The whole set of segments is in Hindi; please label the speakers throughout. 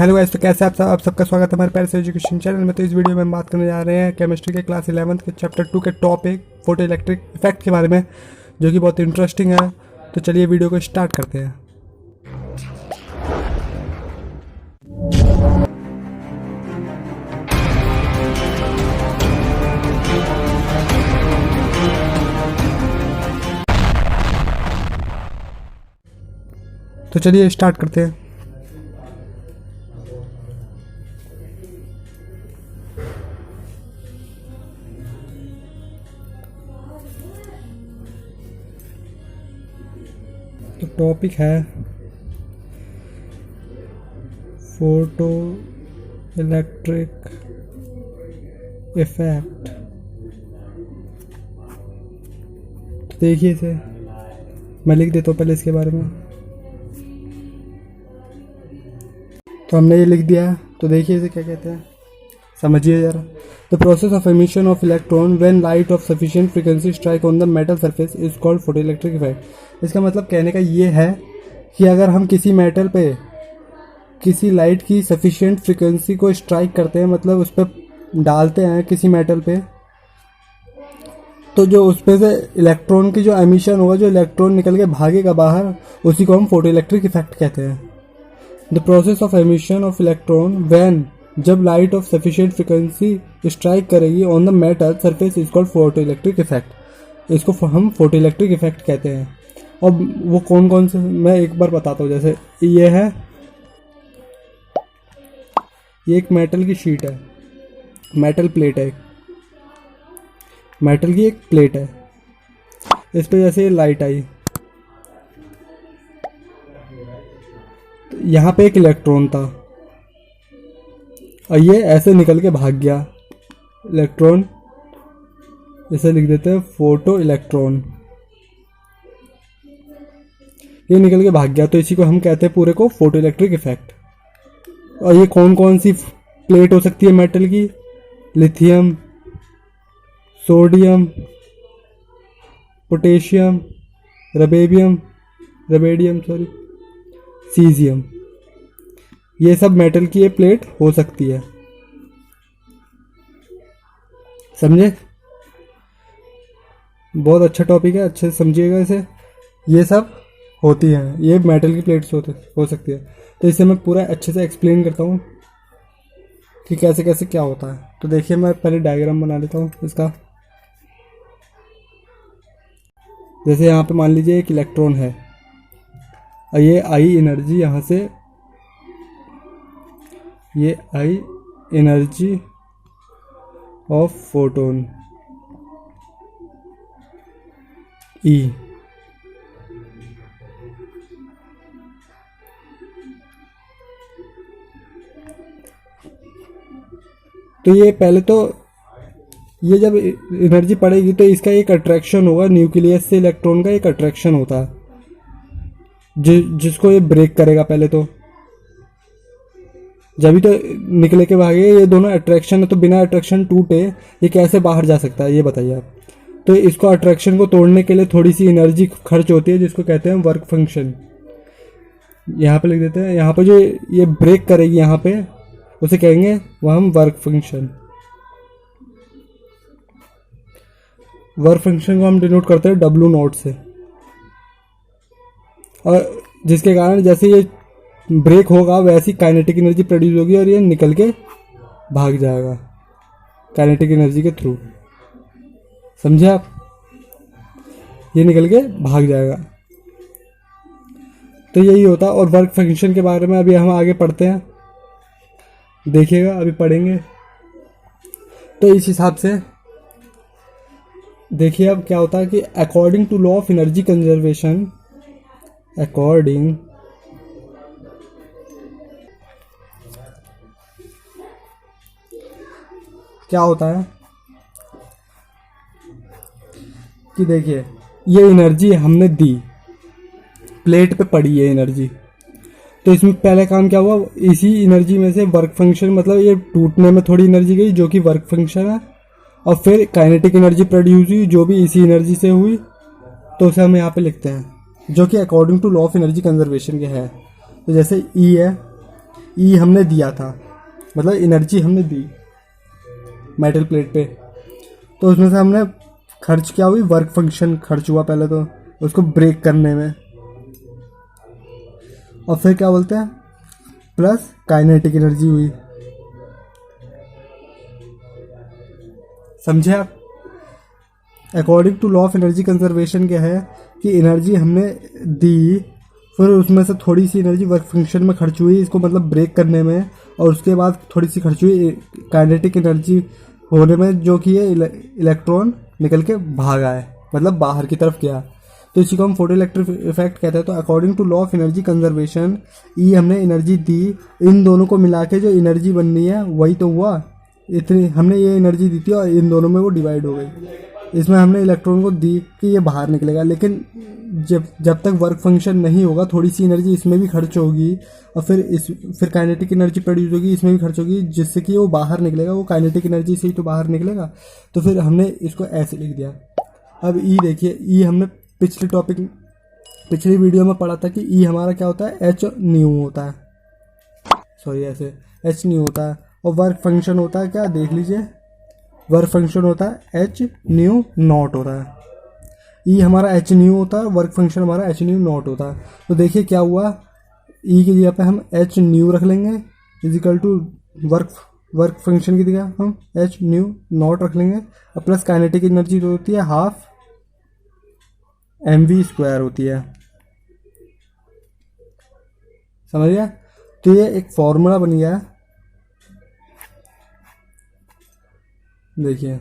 Speaker 1: हेलो गाइस, तो कैसे आप सबका स्वागत है हमारे पैरिस एजुकेशन चैनल में। तो इस वीडियो में हम बात करने जा रहे हैं केमिस्ट्री के क्लास 11 के चैप्टर 2 के टॉपिक फोटो इलेक्ट्रिक इफेक्ट के बारे में, जो कि बहुत इंटरेस्टिंग है। तो चलिए वीडियो को स्टार्ट करते हैं। तो चलिए स्टार्ट करते हैं। तो टॉपिक है फोटो इलेक्ट्रिक इफेक्ट। तो देखिए इसे मैं लिख देता हूँ पहले इसके बारे में। तो हमने ये लिख दिया है, तो देखिए इसे क्या कहते हैं, समझिए जरा। The process of emission of electron when light of sufficient frequency strike on the metal surface is called photo electric effect. इसका मतलब कहने का ये है कि अगर हम किसी मेटल पे किसी लाइट की सफिशिएंट फ्रीक्वेंसी को स्ट्राइक करते हैं, मतलब उस पर डालते हैं किसी मेटल पे, तो जो उस पे से इलेक्ट्रॉन की जो एमिशन होगा, जो इलेक्ट्रॉन निकल के भागेगा बाहर, उसी को हम फोटो इलेक्ट्रिक इफेक्ट कहते हैं। The process of emission of electron when, जब light of sufficient frequency strike करेगी on the metal surface is called photo electric effect. इसको हम फोटो इलेक्ट्रिक इफेक्ट कहते हैं। और वो कौन कौन से मैं एक बार बताता हूँ। जैसे ये है, ये एक मेटल की शीट है, मेटल प्लेट है, मेटल की एक प्लेट है। इस पे जैसे लाइट आई, तो यहाँ पे एक इलेक्ट्रॉन था और ये ऐसे निकल के भाग गया। इलेक्ट्रॉन इसे लिख देते हैं फोटो इलेक्ट्रॉन। ये निकल के भाग गया, तो इसी को हम कहते हैं पूरे को फोटो इलेक्ट्रिक इफेक्ट। और ये कौन कौन सी प्लेट हो सकती है मेटल की? Lithium, sodium, potassium, rubidium caesium. ये सब मेटल की ये प्लेट हो सकती है, समझे? बहुत अच्छा टॉपिक है, अच्छे से समझिएगा इसे। ये सब होती हैं, ये मेटल की प्लेट्स हो सकती है। तो इसे मैं पूरा अच्छे से एक्सप्लेन करता हूँ कि कैसे कैसे क्या होता है। तो देखिए मैं पहले डायग्राम बना लेता हूँ इसका। जैसे यहाँ पे मान लीजिए एक इलेक्ट्रॉन है और ये आई एनर्जी, यहाँ से ये आई एनर्जी ऑफ फोटोन ई। तो ये पहले तो ये जब एनर्जी पड़ेगी तो इसका एक अट्रैक्शन होगा, न्यूक्लियस से इलेक्ट्रॉन का एक अट्रैक्शन होता है जिसको ये ब्रेक करेगा। पहले तो जब भी तो निकले के भागे, ये दोनों अट्रैक्शन है, तो बिना अट्रैक्शन टूटे ये कैसे बाहर जा सकता है, ये बताइए आप। तो इसको अट्रैक्शन को तोड़ने के लिए थोड़ी सी एनर्जी खर्च होती है, जिसको कहते हैं वर्क फंक्शन। यहाँ पे लिख देते हैं। यहाँ पे जो ये ब्रेक करेगी, यहाँ पे उसे कहेंगे वह हम वर्क फंक्शन। वर्क फंक्शन को हम डिनोट करते हैं W0 से, और जिसके कारण जैसे ये ब्रेक होगा वैसी काइनेटिक एनर्जी प्रोड्यूस होगी और ये निकल के भाग जाएगा काइनेटिक एनर्जी के थ्रू। समझे आप? ये निकल के भाग जाएगा। तो यही होता है। और वर्क फंक्शन के बारे में अभी हम आगे पढ़ते हैं, देखिएगा, अभी पढ़ेंगे। तो इस हिसाब से देखिए अब क्या होता है कि according to law of energy conservation, according क्या होता है कि देखिए ये एनर्जी हमने दी, प्लेट पे पड़ी है एनर्जी, तो इसमें पहले काम क्या हुआ, इसी एनर्जी में से वर्क फंक्शन, मतलब ये टूटने में थोड़ी एनर्जी गई जो कि वर्क फंक्शन है, और फिर काइनेटिक एनर्जी प्रोड्यूस हुई जो भी इसी एनर्जी से हुई। तो उसे हम यहाँ पे लिखते हैं, जो कि according to law of energy conservation के है। तो जैसे ई है, ई हमने दिया था, मतलब एनर्जी हमने दी मेटल प्लेट पे, तो उसमें से हमने खर्च क्या हुई, वर्क फंक्शन खर्च हुआ पहले तो उसको ब्रेक करने में, और फिर क्या बोलते हैं प्लस काइनेटिक एनर्जी हुई। समझे आप? According to law of energy conservation क्या है कि एनर्जी हमने दी, फिर उसमें से थोड़ी सी एनर्जी वर्क फंक्शन में खर्च हुई, इसको मतलब ब्रेक करने में, और उसके बाद थोड़ी सी खर्च हुई काइनेटिक एनर्जी होने में, जो कि ये इलेक्ट्रॉन निकल के भागा है, मतलब बाहर की तरफ गया, तो इसी को हम फोटो इलेक्ट्रिक इफेक्ट कहते हैं। तो according to law of energy conservation E हमने एनर्जी दी, इन दोनों को मिला के जो एनर्जी बननी है वही तो हुआ, इतनी हमने ये एनर्जी दी थी और इन दोनों में वो डिवाइड हो गई। इसमें हमने इलेक्ट्रॉन को दी कि ये बाहर निकलेगा, लेकिन जब तक वर्क फंक्शन नहीं होगा थोड़ी सी एनर्जी इसमें भी खर्च होगी, और फिर काइनेटिक एनर्जी प्रोड्यूस होगी, इसमें भी खर्च होगी, जिससे कि वो बाहर निकलेगा, वो काइनेटिक एनर्जी से ही तो बाहर निकलेगा। तो फिर हमने इसको ऐसे लिख दिया। अब ई देखिए, ई हमने पिछली वीडियो में पढ़ा था कि ई हमारा क्या होता है, एच न्यू होता है, सॉरी ऐसे एच न्यू होता है, और वर्क फंक्शन होता है क्या, देख लीजिए, वर्क फंक्शन होता है एच न्यू नॉट होता है। ई हमारा एच न्यू होता है, वर्क फंक्शन हमारा एच न्यू नॉट होता है। तो देखिए क्या हुआ, ई की जगह पे हम एच न्यू रख लेंगे इजिकल टू वर्क फंक्शन की जगह हम एच न्यू नॉट रख लेंगे, और प्लस काइनेटिक एनर्जी जो होती है हाफ mv स्क्वायर होती है। समझ गया? तो ये एक फॉर्मूला बन गया, देखिए,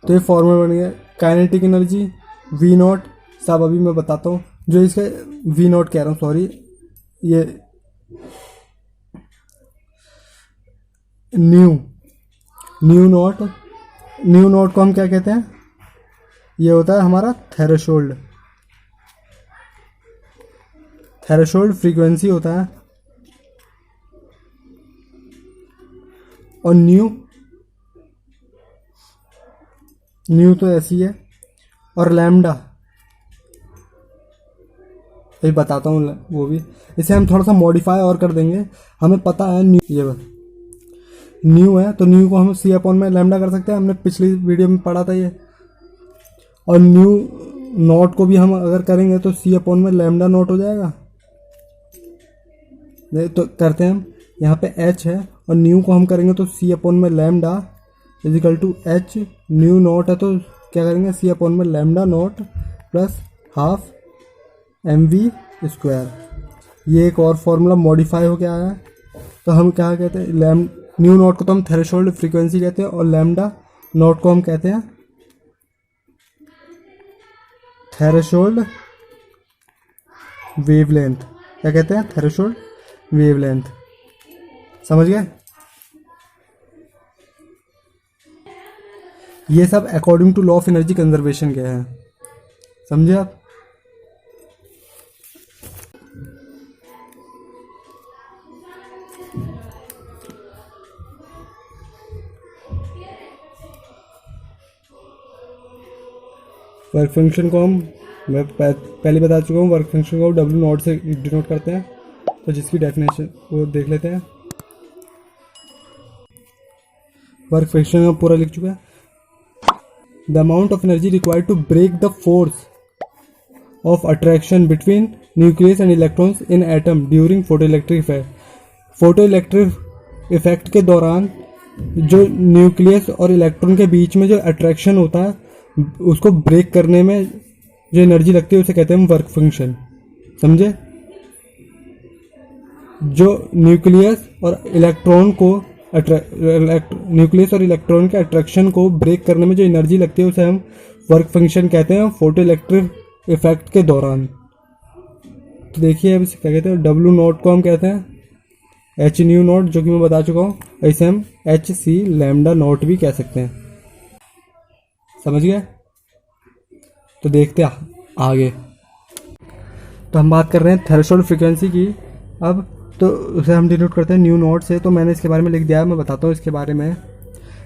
Speaker 1: तो ये फॉर्मूला बन गया काइनेटिक एनर्जी वी नॉट, सब अभी मैं बताता हूँ, जो इसका वी नॉट कह रहा हूँ, सॉरी, ये न्यू नॉट को हम क्या कहते हैं, ये होता है हमारा थ्रेशोल्ड फ्रीक्वेंसी होता है, और न्यू तो ऐसी है, और लैम्डा ये बताता हूँ वो भी, इसे हम थोड़ा सा मॉडिफाई और कर देंगे। हमें पता है न्यू है, तो न्यू को हम सी अपॉन में लैम्डा कर सकते हैं, हमने पिछली वीडियो में पढ़ा था ये। और न्यू नॉट को भी हम अगर करेंगे तो सी अपॉन में लैम्डा नॉट हो जाएगा। तो करते हैं हम, यहाँ पे एच है और न्यू को हम करेंगे तो सी अपॉन में lambda is equal to H, new naught है तो क्या करेंगे, सी अपॉन में lambda naught plus half mv square. ये एक और फॉर्मूला मॉडिफाई हो गया है। तो हम क्या कहते हैं, न्यू नॉट को तो हम थ्रेशोल्ड फ्रीक्वेंसी कहते हैं, और लैम्डा नॉट को हम कहते हैं थ्रेशोल्ड वेवलेंथ। क्या कहते हैं, थ्रेशोल्ड वेवलेंथ। समझ गए? ये सब according to law of energy conservation के हैं, समझे आप? वर्क फंक्शन को मैं पहले बता चुका हूँ, वर्क फंक्शन को डब्ल्यू नॉट से डिनोट करते हैं, तो जिसकी डेफिनेशन वो देख लेते हैं। वर्क फंक्शन में पूरा लिख चुका है। The amount of energy required to break the force of attraction between nucleus and electrons in atom during photo electric effect. Photo electric effect के दौरान जो न्यूक्लियस और इलेक्ट्रॉन के बीच में जो अट्रैक्शन होता है उसको ब्रेक करने में जो एनर्जी लगती है उसे कहते हैं वर्क फंक्शन। समझे? जो न्यूक्लियस और इलेक्ट्रॉन के अट्रैक्शन को ब्रेक करने में जो एनर्जी लगती है उसे हम वर्क फंक्शन कहते हैं फोटो इलेक्ट्रिक इफेक्ट के दौरान। तो देखिए अब इसे क्या कहते हैं, डब्ल्यू नॉट को हम कहते हैं एच न्यू नॉट, जो कि मैं बता चुका हूँ। ऐसे हम एच सी लैम्डा नॉट भी कह सकते हैं। समझ गए? तो देखते हैं आगे। तो हम बात कर रहे हैं थ्रेशोल्ड फ्रीक्वेंसी की। अब तो उसे हम डिनोट करते हैं न्यू नॉट से। तो मैंने इसके बारे में लिख दिया है, मैं बताता हूँ इसके बारे में।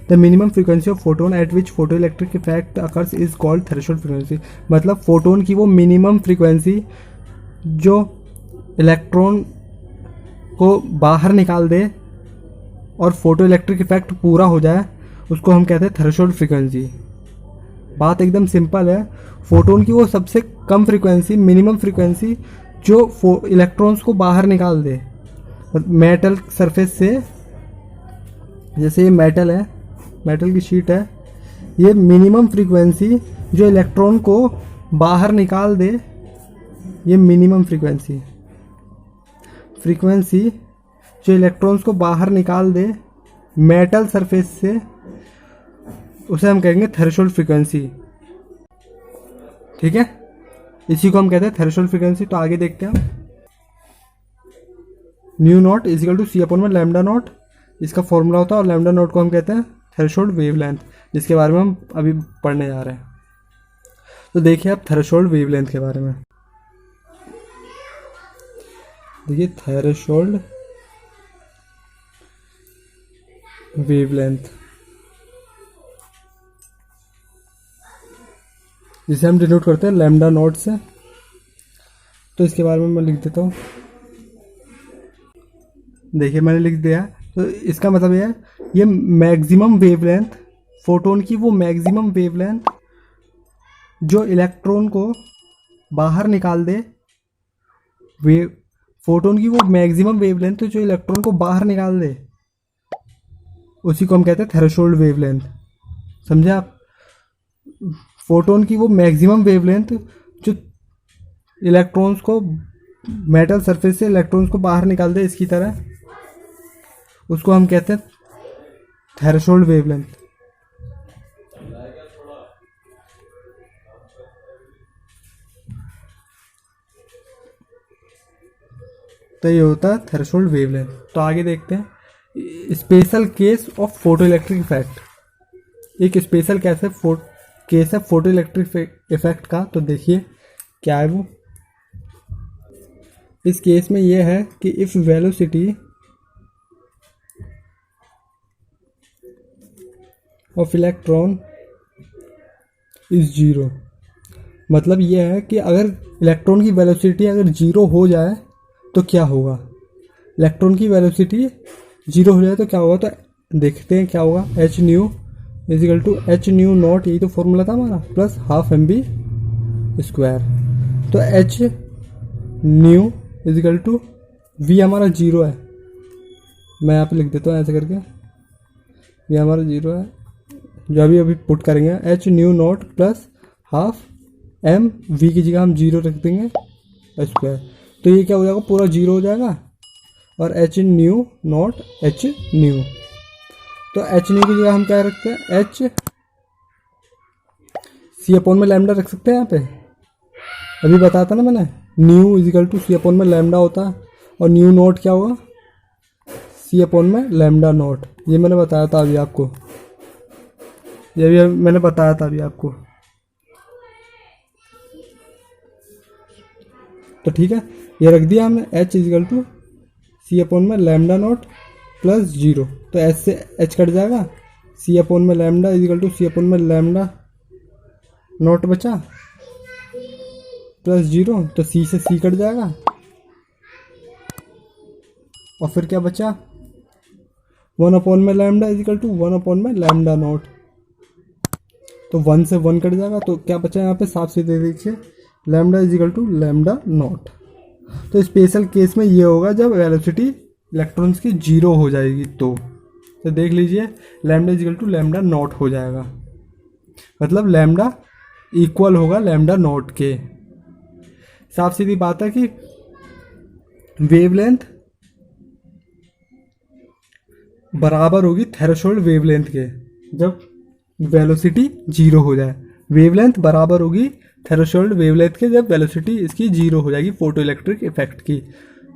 Speaker 1: The minimum frequency of photon eight which photo electric effect occurs is called threshold frequency. मतलब फोटोन की वो मिनिमम फ्रीक्वेंसी जो इलेक्ट्रॉन को बाहर निकाल दे और फोटो इलेक्ट्रिक इफेक्ट पूरा हो जाए, उसको हम कहते हैं थ्रेशोल्ड फ्रीक्वेंसी। बात एकदम सिंपल है। फोटोन की वो सबसे कम फ्रीक्वेंसी, मिनिमम फ्रीक्वेंसी जो इलेक्ट्रॉन्स को बाहर निकाल दे मेटल सरफेस से। जैसे ये मेटल है, मेटल की शीट है, ये मिनिमम फ्रीक्वेंसी जो इलेक्ट्रॉन को बाहर निकाल दे, ये मिनिमम फ्रीक्वेंसी जो इलेक्ट्रॉन्स को बाहर निकाल दे मेटल सरफेस से, उसे हम कहेंगे थ्रेशोल्ड फ्रीक्वेंसी। ठीक है, इसी को हम कहते हैं थ्रेशोल्ड फ्रीक्वेंसी। तो आगे देखते हैं। Nu naught is equal to C upon में लैम्डा नॉट, इसका फॉर्मूला होता है। और लैम्डा नॉट को हम कहते हैं थ्रेशोल्ड वेवलेंथ, जिसके बारे में हम अभी पढ़ने जा रहे हैं। तो देखिए आप थ्रेशोल्ड वेवलेंथ के बारे में देखिए। थ्रेशोल्ड वेवलेंथ, जिसे हम डिनोट करते हैं लैम्डा नॉट से। तो इसके बारे में मैं लिख देता हूँ। देखिए मैंने लिख दिया। तो इसका मतलब ये है, ये मैक्सिमम वेवलेंथ, फोटोन की वो मैक्सिमम वेवलेंथ जो इलेक्ट्रॉन को बाहर निकाल दे, फोटोन की वो मैक्सिमम वेवलेंथ जो इलेक्ट्रॉन को बाहर निकाल दे, उसी को हम कहते हैं थ्रेशोल्ड वेवलेंथ। समझे आप? फोटोन की वो मैक्सिमम वेवलेंथ जो इलेक्ट्रॉन्स को मेटल सरफेस से इलेक्ट्रॉन्स को बाहर निकाल दे इसकी तरह, उसको हम कहते हैं थ्रेशोल्ड वेवलेंथ। तो ये होता है थ्रेशोल्ड वेवलेंथ। तो आगे देखते हैं special case of photo electric effect. एक स्पेशल केस है फोटो इलेक्ट्रिक इफेक्ट का। तो देखिए क्या है वो। इस केस में ये है कि if velocity of electron is zero, मतलब ये है कि अगर इलेक्ट्रॉन की वेलोसिटी अगर जीरो हो जाए तो क्या होगा। इलेक्ट्रॉन की वेलोसिटी जीरो हो जाए तो क्या होगा। तो देखते हैं क्या होगा। H new is equal to H new naught, यही तो फॉर्मूला था हमारा, plus half M V square. तो H new is equal to V हमारा जीरो है, मैं यहाँ पे लिख देता हूँ ऐसे करके। वी हमारा जीरो है, जो अभी पुट करेंगे H new naught plus half M, V की जगह हम जीरो रख देंगे स्क्वायर। तो ये क्या हो जाएगा, पूरा जीरो हो जाएगा। और H new not H new, तो एच न्यू की जगह हम क्या रखते हैं, एच सी अपॉन में लैम्डा रख सकते हैं यहाँ पे। अभी बताया था ना मैंने, nu is equal to C upon में लैम्डा होता है। और न्यू नॉट क्या होगा, सी अपॉन में लैम्डा नॉट। ये मैंने बताया था अभी आपको, ये भी मैंने बताया था अभी आपको। तो ठीक है, ये रख दिया हमने H is equal to C upon में लैम्डा नॉट प्लस जीरो। तो एच से एच कट जाएगा, सी अपॉन में lambda is equal to C upon में लैम्डा नॉट बचा प्लस जीरो। तो सी से सी कट जाएगा और फिर क्या बचा, वन अपॉन में lambda is equal to one upon में लैम्डा नॉट। तो वन से वन कट जाएगा। तो क्या बचा यहाँ पे, साफ से दे दीजिए, lambda is equal to lambda naught. तो स्पेशल केस में ये होगा जब वेलोसिटी इलेक्ट्रॉन्स की जीरो हो जाएगी। तो देख लीजिए lambda is equal to lambda naught हो जाएगा, मतलब लैम्डा इक्वल होगा लैम्डा नॉट के। साफ सीधी बात है कि वेवलेंथ बराबर होगी थ्रेशोल्ड वेवलेंथ के जब वेलोसिटी जीरो हो जाए। वेवलेंथ बराबर होगी थ्रेशोल्ड वेवलेंथ के जब वेलोसिटी इसकी जीरो हो जाएगी फोटो इलेक्ट्रिक इफेक्ट की।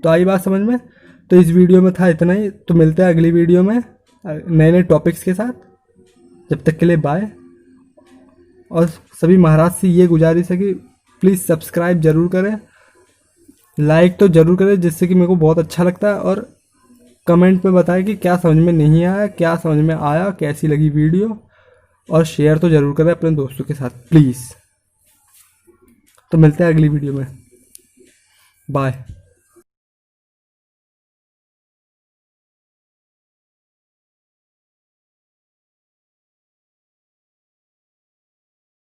Speaker 1: तो आई बात समझ में। तो इस वीडियो में था इतना ही। तो मिलते हैं अगली वीडियो में नए नए टॉपिक्स के साथ। जब तक के लिए बाय। और सभी महाराज से ये गुजारिश है कि प्लीज़ सब्सक्राइब ज़रूर करें, लाइक तो ज़रूर करें, जिससे कि मेरे को बहुत अच्छा लगता है। और कमेंट में बताएं कि क्या समझ में नहीं आया, क्या समझ में आया, कैसी लगी वीडियो। और शेयर तो ज़रूर करें अपने दोस्तों के साथ प्लीज़। तो मिलते हैं अगली वीडियो में, बाय।